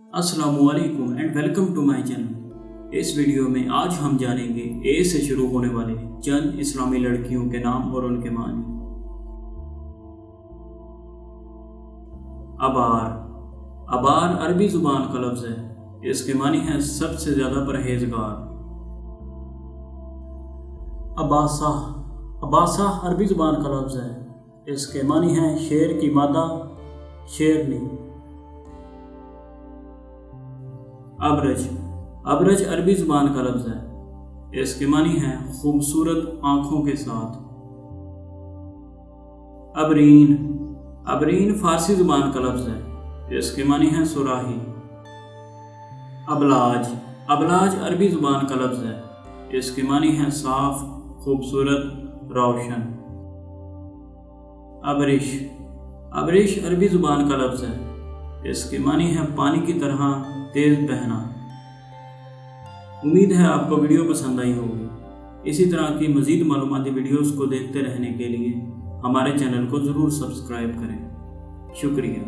अस्सलामुअलैकुम and welcome to my channel. इस video में आज हम जानेंगे ए से शुरू होने वाले चंद इस्लामी लड़कियों के नाम और उनके मानी। अबार। अबार अरबी ज़ुबान का लफ्ज़ है। इसके मानी है सबसे ज़्यादा परहेजगार। अबासा। अबासा अरबी ज़ुबान का लफ्ज़ है। इसके मानी है शेर की मादा, शेरनी। अबरज। अबरज अरबी ज़ुबान का लफ्ज़ है। इसके मानी है खूबसूरत आँखों के साथ। अबरीन। अबरीन फ़ारसी ज़ुबान का लफ्ज़ है। इसके मानी है सुराही। अबलाज। अबलाज अरबी ज़ुबान का लफ्ज़ है। इसके मानी है साफ, खूबसूरत, रोशन। अबरिश। अबरिश अरबी ज़ुबान का लफ्ज़ है। इसके मानी है पानी की तरह तेज़ बहना। उम्मीद है आपको वीडियो पसंद आई होगी। इसी तरह की मज़ीद मालूमाती वीडियोज़ को देखते रहने के लिए हमारे चैनल को ज़रूर सब्सक्राइब करें। शुक्रिया।